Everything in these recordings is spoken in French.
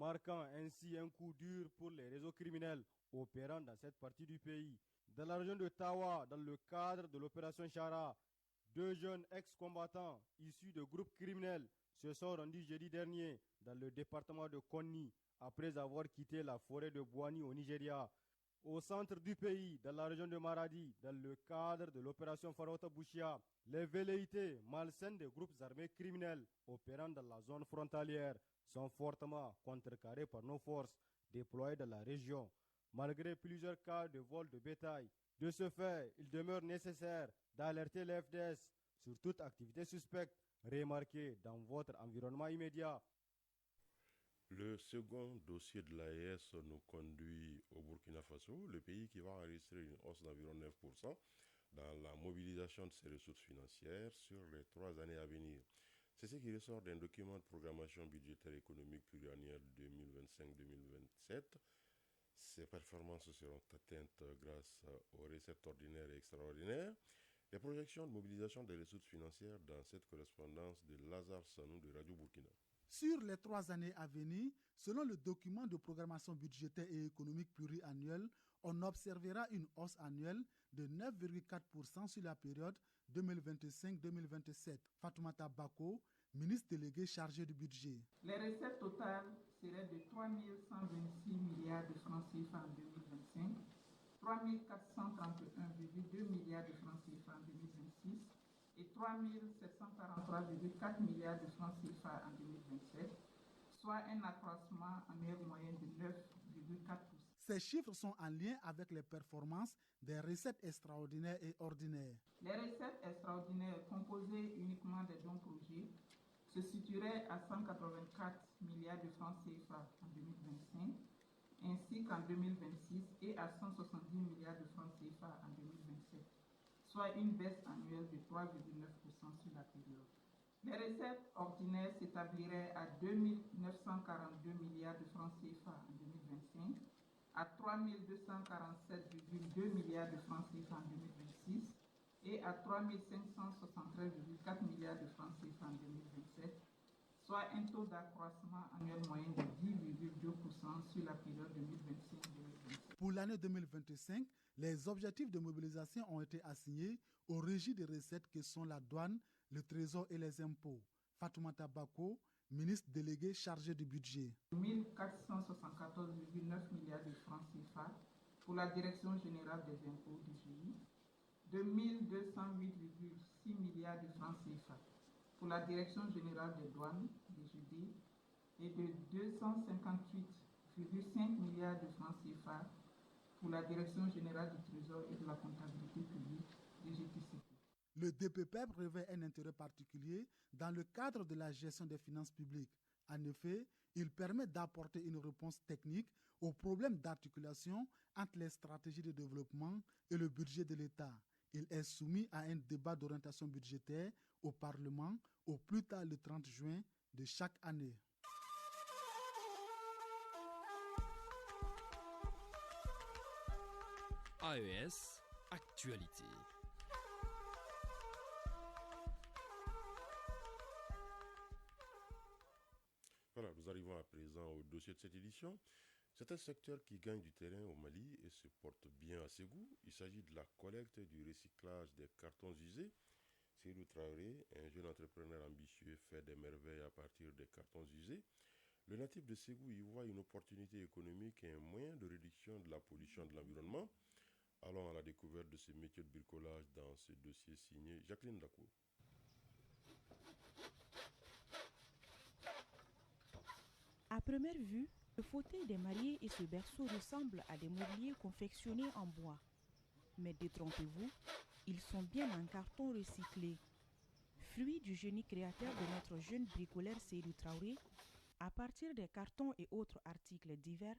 marquant ainsi un coup dur pour les réseaux criminels opérant dans cette partie du pays. Dans la région de Tawa, dans le cadre de l'opération Chara, 2 jeunes ex-combattants issus de groupes criminels se sont rendus jeudi dernier dans le département de Konni après avoir quitté la forêt de Bouani au Nigeria. Au centre du pays, dans la région de Maradi, dans le cadre de l'opération Farota Bouchia, les velléités malsaines des groupes armés criminels opérant dans la zone frontalière sont fortement contrecarrées par nos forces déployées dans la région, malgré plusieurs cas de vol de bétail. De ce fait, il demeure nécessaire d'alerter les FDS sur toute activité suspecte remarquée dans votre environnement immédiat. Le second dossier de l'AES nous conduit au Burkina Faso, le pays qui va enregistrer une hausse d'environ 9% dans la mobilisation de ses ressources financières sur les 3 années à venir. C'est ce qui ressort d'un document de programmation budgétaire économique pluriannuelle 2025-2027. Ces performances seront atteintes grâce aux recettes ordinaires et extraordinaires. Les projections de mobilisation des ressources financières dans cette correspondance de Lazare Sanou de Radio Burkina. Sur les 3 années à venir, selon le document de programmation budgétaire et économique pluriannuelle, on observera une hausse annuelle de 9,4% sur la période 2025-2027. Fatoumata Bako, ministre délégué chargé du budget. Les recettes totales seraient de 3 126 milliards de francs CFA en 2025, 3 431,2 milliards de francs CFA en 2026, et 3 743,4 milliards de francs CFA en 2027, soit un accroissement annuel moyen de 9,4%. Ces chiffres sont en lien avec les performances des recettes extraordinaires et ordinaires. Les recettes extraordinaires composées uniquement des dons projets se situeraient à 184 milliards de francs CFA en 2025, ainsi qu'en 2026 et à 170 milliards de francs CFA en 2027. Soit une baisse annuelle de 3,9% sur la période. Les recettes ordinaires s'établiraient à 2 942 milliards de francs CFA en 2025, à 3 247,2 milliards de francs CFA en 2026 et à 3 573,4 milliards de francs CFA en 2027, soit un taux d'accroissement annuel moyen de 10,2% sur la période 2025-2027. Pour l'année 2025, les objectifs de mobilisation ont été assignés aux régies des recettes que sont la douane, le trésor et les impôts. Fatoumata Bako, ministre délégué chargé du budget. 1 474,9 milliards de francs CFA pour la direction générale des impôts du GI, de 208,6 milliards de francs CFA pour la Direction générale des douanes, DGD, et de 258,5 milliards de francs CFA pour la Direction générale du Trésor et de la comptabilité publique, DGTCP. Le DPPEP revêt un intérêt particulier dans le cadre de la gestion des finances publiques. En effet, il permet d'apporter une réponse technique aux problèmes d'articulation entre les stratégies de développement et le budget de l'État. Il est soumis à un débat d'orientation budgétaire au Parlement au plus tard le 30 juin de chaque année. AES Actualité. Voilà, nous arrivons à présent au dossier de cette édition. C'est un secteur qui gagne du terrain au Mali et se porte bien à ses goûts. Il s'agit de la collecte et du recyclage des cartons usés. Seydou Traoré, un jeune entrepreneur ambitieux, fait des merveilles à partir des cartons usés. Le natif de Ségou y voit une opportunité économique et un moyen de réduction de la pollution de l'environnement. Allons à la découverte de ces métiers de bricolage dans ce dossier signé Jacqueline Dakou. À première vue, le fauteuil des mariés et ce berceau ressemblent à des mobiliers confectionnés en bois. Mais détrompez-vous, ils sont bien en carton recyclé. Fruit du génie créateur de notre jeune bricoleur Seydou Traoré, à partir des cartons et autres articles divers,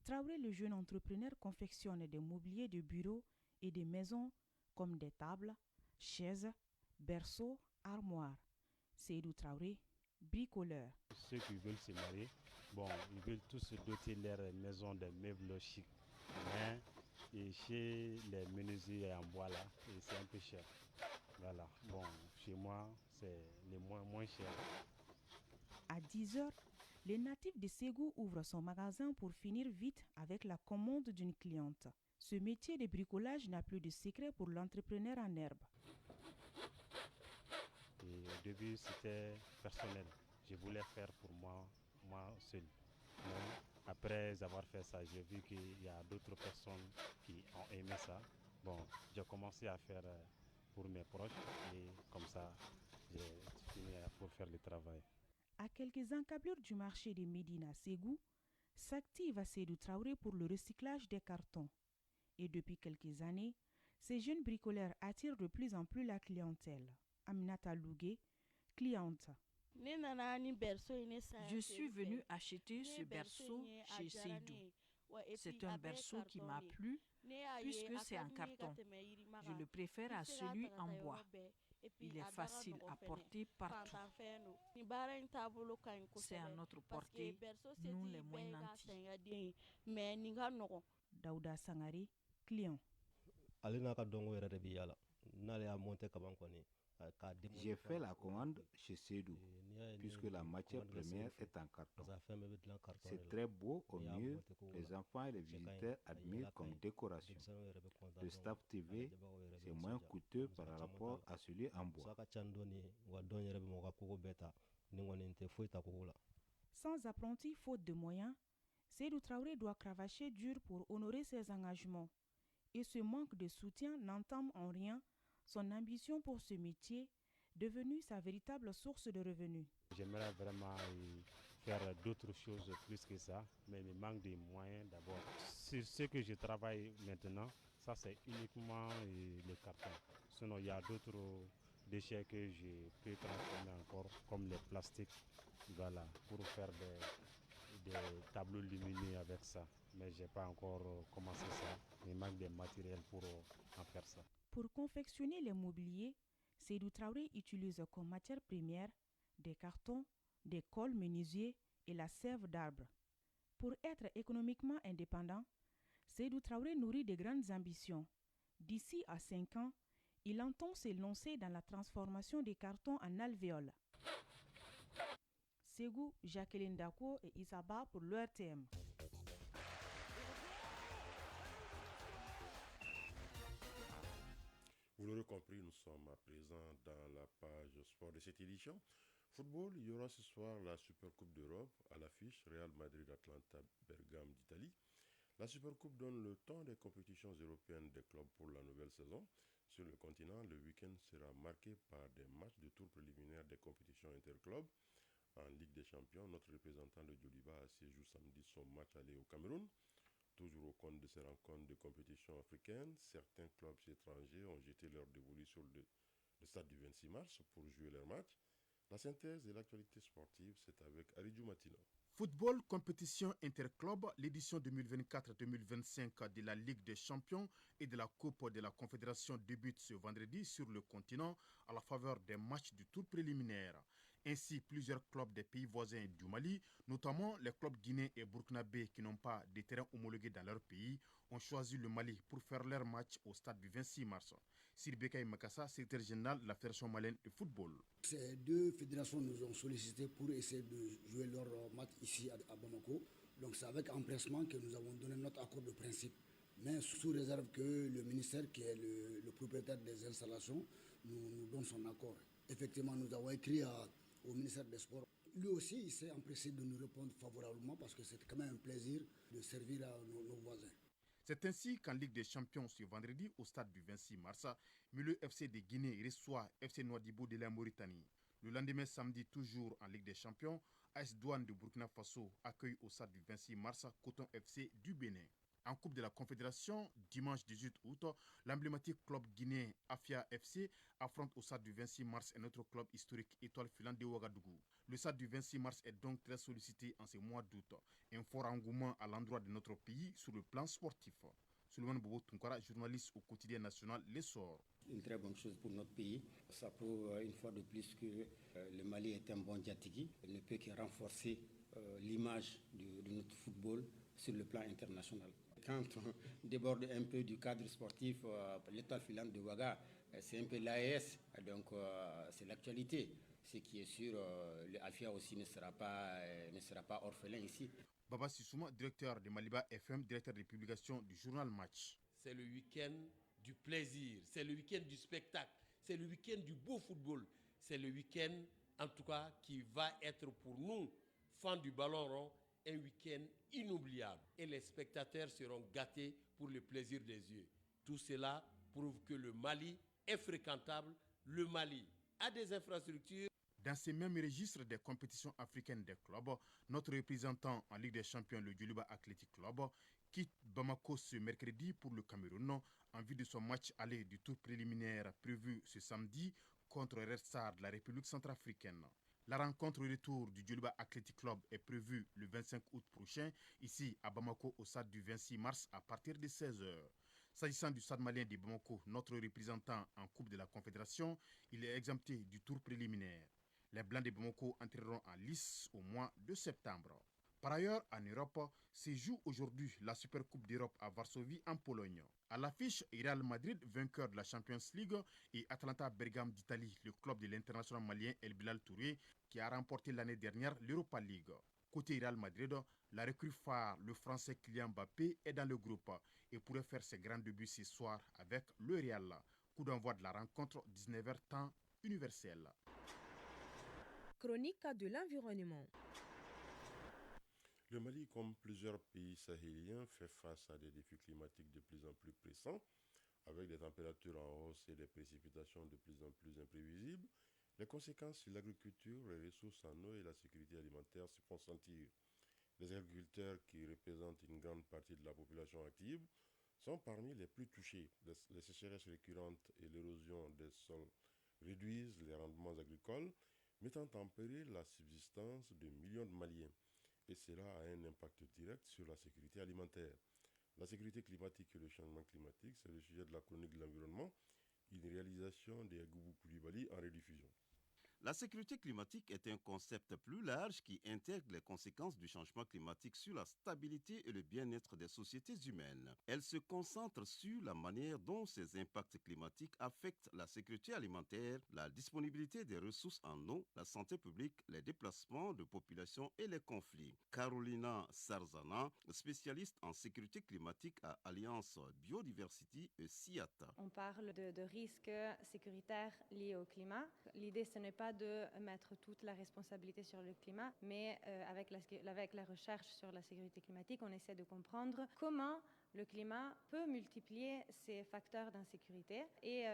Traoré le jeune entrepreneur confectionne des mobiliers de bureaux et des maisons comme des tables, chaises, berceaux, armoires. Seydou Traoré, bricoleur. Ceux qui veulent se marier, ils veulent tous se doter leur maison de meubles chics. Mais et chez les menuisiers en bois là, c'est un peu cher. Voilà. Chez moi, c'est les moins cher. À 10h, Les natifs de Ségou ouvrent son magasin pour finir vite avec la commande d'une cliente. Ce métier de bricolage n'a plus de secret pour l'entrepreneur en herbe. Et au début, c'était personnel. Je voulais faire pour moi seul. Mais après avoir fait ça, j'ai vu qu'il y a d'autres personnes qui ont aimé ça. Bon, j'ai commencé à faire pour mes proches et comme ça, j'ai fini pour faire le travail. À quelques encablures du marché de Médina Ségou, s'active Seydou Traoré pour le recyclage des cartons. Et depuis quelques années, ces jeunes bricoleurs attirent de plus en plus la clientèle. Aminata Lougué, cliente. Je suis venue acheter ce berceau chez Seydou. C'est un berceau qui m'a plu puisque c'est en carton. Je le préfère à celui en bois. Il est facile à porter partout. C'est à notre portée, nous les moins nantis. Daouda Sangari, client. J'ai fait la commande chez Seydou, puisque la matière première est en carton. C'est très beau, au mieux, les enfants et les visiteurs admirent comme décoration. Le Staff TV, c'est moins coûteux par rapport à celui en bois. Sans apprenti, faute de moyens, Seydou Traoré doit cravacher dur pour honorer ses engagements. Et ce manque de soutien n'entame en rien son ambition pour ce métier, devenu sa véritable source de revenus. J'aimerais vraiment faire d'autres choses plus que ça, mais il manque des moyens d'abord. Sur ce que je travaille maintenant, ça c'est uniquement les cartons. Sinon, il y a d'autres déchets que je peux transformer encore, comme les plastiques, voilà, pour faire des tableaux lumineux avec ça. Mais je n'ai pas encore commencé ça. Il manque des matériels pour en faire ça. Pour confectionner les mobiliers, Seydou Traoré utilise comme matière première des cartons, des cols menuisiers et la sève d'arbre. Pour être économiquement indépendant, Seydou Traoré nourrit de grandes ambitions. D'ici à 5 ans, il entend s'élancer dans la transformation des cartons en alvéoles. Ségou, Jacqueline Dako et Isaba pour l'ERTM. Vous l'aurez compris, nous sommes à présent dans la page sport de cette édition. Football, il y aura ce soir la Supercoupe d'Europe à l'affiche Real Madrid-Atlanta Bergame d'Italie. La Supercoupe donne le temps des compétitions européennes des clubs pour la nouvelle saison. Sur le continent, le week-end sera marqué par des matchs de tour préliminaire des compétitions interclubs. En Ligue des Champions, notre représentant de Djoliba a séjour samedi son match aller au Cameroun. Toujours au compte de ces rencontres de compétition africaine, certains clubs étrangers ont jeté leur dévolu sur le stade du 26 mars pour jouer leur match. La synthèse de l'actualité sportive, c'est avec Aridjou Matino. Football, compétition interclub, l'édition 2024-2025 de la Ligue des Champions et de la Coupe de la Confédération débute ce vendredi sur le continent à la faveur des matchs du tour préliminaire. Ainsi, plusieurs clubs des pays voisins du Mali, notamment les clubs guinéens et burkinabés qui n'ont pas de terrain homologué dans leur pays, ont choisi le Mali pour faire leur match au stade du 26 mars. Sirbeka Makassa, secrétaire général de la Fédération malienne de football. Ces deux fédérations nous ont sollicité pour essayer de jouer leur match ici à Bamako. Donc c'est avec empressement que nous avons donné notre accord de principe. Mais sous réserve que le ministère, qui est le propriétaire des installations, nous donne son accord. Effectivement, nous avons écrit au ministère des Sports. Lui aussi, il s'est empressé de nous répondre favorablement parce que c'est quand même un plaisir de servir à nos voisins. C'est ainsi qu'en Ligue des Champions ce vendredi au stade du 26 mars, Milieu FC de Guinée reçoit FC Nouadhibou de la Mauritanie. Le lendemain samedi, toujours en Ligue des Champions, AS Douane de Burkina Faso accueille au stade du 26 mars Coton FC du Bénin. En Coupe de la Confédération, dimanche 18 août, l'emblématique club guinéen Afia FC affronte au stade du 26 mars un autre club historique, Étoile Filante de Ouagadougou. Le stade du 26 mars est donc très sollicité en ce mois d'août. Un fort engouement à l'endroit de notre pays sur le plan sportif. Souleymane Bobo Tunkara, journaliste au quotidien national L'Essor. Une très bonne chose pour notre pays. Ça prouve une fois de plus que le Mali est un bon diatigui. Il ne peut que renforcer l'image de notre football sur le plan international. Quand on déborde un peu du cadre sportif, l'Étoile Filante de Ouaga, c'est un peu l'AES, donc c'est l'actualité. Ce qui est sûr, le Alfia aussi ne sera pas orphelin ici. Baba Sissouma, directeur de Maliba FM, directeur de publication du journal Match. C'est le week-end du plaisir, c'est le week-end du spectacle, c'est le week-end du beau football. C'est le week-end, en tout cas, qui va être pour nous, fans du ballon rond, un week-end inoubliable. Et les spectateurs seront gâtés pour le plaisir des yeux. Tout cela prouve que le Mali est fréquentable, le Mali a des infrastructures. Dans ces mêmes registres des compétitions africaines des clubs, notre représentant en Ligue des Champions, le Djoliba Athletic Club, quitte Bamako ce mercredi pour le Cameroun en vue de son match aller du tour préliminaire prévu ce samedi contre Red Star de la République centrafricaine. La rencontre retour du Djoliba Athletic Club est prévue le 25 août prochain, ici à Bamako au stade du 26 mars à partir de 16h. S'agissant du stade malien de Bamako, notre représentant en Coupe de la Confédération, il est exempté du tour préliminaire. Les Blancs de Bamako entreront en lice au mois de septembre. Par ailleurs, en Europe, se joue aujourd'hui la Supercoupe d'Europe à Varsovie en Pologne. À l'affiche, Real Madrid, vainqueur de la Champions League, et Atalanta Bergame d'Italie, le club de l'international malien El Bilal Touré, qui a remporté l'année dernière l'Europa League. Côté Real Madrid, la recrue phare, le français Kylian Mbappé, est dans le groupe et pourrait faire ses grands débuts ce soir avec le Real. Coup d'envoi de la rencontre 19h temps universel. Chronique de l'environnement. Le Mali, comme plusieurs pays sahéliens, fait face à des défis climatiques de plus en plus pressants, avec des températures en hausse et des précipitations de plus en plus imprévisibles. Les conséquences sur l'agriculture, les ressources en eau et la sécurité alimentaire se font sentir. Les agriculteurs, qui représentent une grande partie de la population active, sont parmi les plus touchés. Les sécheresses récurrentes et l'érosion des sols réduisent les rendements agricoles, mettant en péril la subsistance de millions de Maliens. Et cela a un impact direct sur la sécurité alimentaire. La sécurité climatique et le changement climatique, c'est le sujet de la chronique de l'environnement, une réalisation de Yagoubou Koulibaly en rediffusion. La sécurité climatique est un concept plus large qui intègre les conséquences du changement climatique sur la stabilité et le bien-être des sociétés humaines. Elle se concentre sur la manière dont ces impacts climatiques affectent la sécurité alimentaire, la disponibilité des ressources en eau, la santé publique, les déplacements de population et les conflits. Carolina Sarzana, spécialiste en sécurité climatique à Alliance Biodiversity et SIAT. On parle de risques sécuritaires liés au climat. L'idée, ce n'est pas de mettre toute la responsabilité sur le climat, mais avec la recherche sur la sécurité climatique, on essaie de comprendre comment le climat peut multiplier ces facteurs d'insécurité et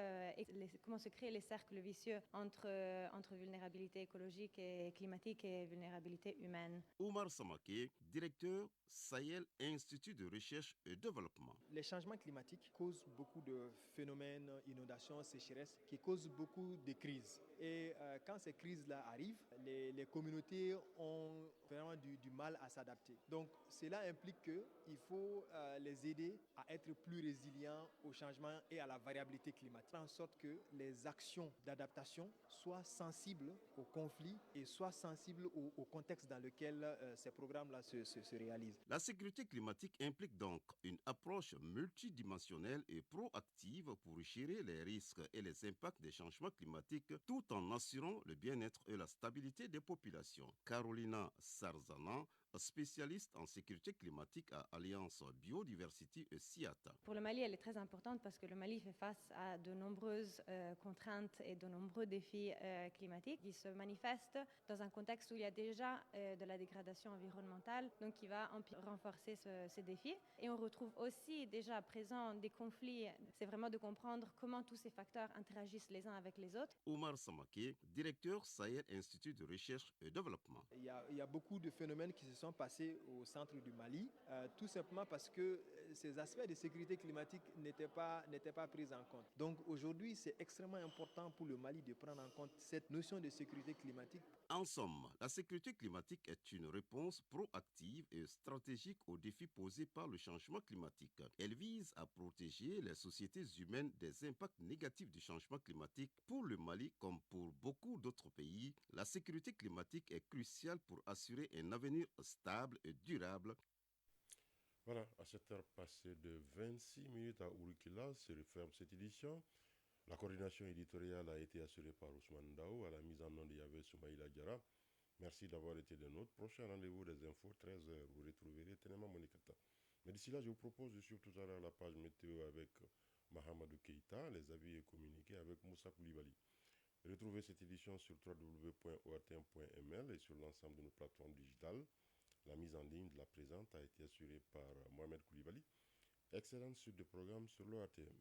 comment se créent les cercles vicieux entre vulnérabilité écologique et climatique et vulnérabilité humaine. Omar Samake, directeur Sahel Institut de recherche et développement. Les changements climatiques causent beaucoup de phénomènes, inondations, sécheresses, qui causent beaucoup de crises. Et quand ces crises-là arrivent, les communautés ont vraiment du mal à s'adapter. Donc cela implique qu'il faut les aider à être plus résilients au changement et à la variabilité climatique, en sorte que les actions d'adaptation soient sensibles aux conflits et soient sensibles au contexte dans lequel ces programmes-là se réalisent. La sécurité climatique implique donc une approche multidimensionnelle et proactive pour gérer les risques et les impacts des changements climatiques tout en assurant le bien-être et la stabilité des populations. Carolina Sarzana, spécialiste en sécurité climatique à Alliance Biodiversity et SIAT. Pour le Mali, elle est très importante parce que le Mali fait face à de nombreuses contraintes et de nombreux défis climatiques qui se manifestent dans un contexte où il y a déjà de la dégradation environnementale, donc qui va renforcer ces défis. Et on retrouve aussi déjà présent des conflits. C'est vraiment de comprendre comment tous ces facteurs interagissent les uns avec les autres. Omar Samake, directeur Sahel Institut de recherche et développement. Il y a beaucoup de phénomènes qui se sont passés au centre du Mali, tout simplement parce que ces aspects de sécurité climatique n'étaient pas pris en compte. Donc aujourd'hui, c'est extrêmement important pour le Mali de prendre en compte cette notion de sécurité climatique. En somme, la sécurité climatique est une réponse proactive et stratégique aux défis posés par le changement climatique. Elle vise à protéger les sociétés humaines des impacts négatifs du changement climatique. Pour le Mali, comme pour beaucoup d'autres pays, la sécurité climatique est cruciale pour assurer un avenir stable et durable. Voilà, à cette heure passée de 26 minutes à Urukila, se referme cette édition. La coordination éditoriale a été assurée par Ousmane Dao. À la mise en onde, il y avait Soumaïla Diarra. Merci d'avoir été de nôtres. Prochain rendez-vous des infos, 13h. Vous retrouverez Tenema Monikata. Mais d'ici là, je vous propose de suivre tout à l'heure la page météo avec Mahamadou Keïta, les avis et communiqués avec Moussa Koulibaly. Retrouvez cette édition sur www.ortm.ml et sur l'ensemble de nos plateformes digitales. La mise en ligne de la présente a été assurée par Mohamed Koulibaly. Excellente suite de programme sur l'ORTM.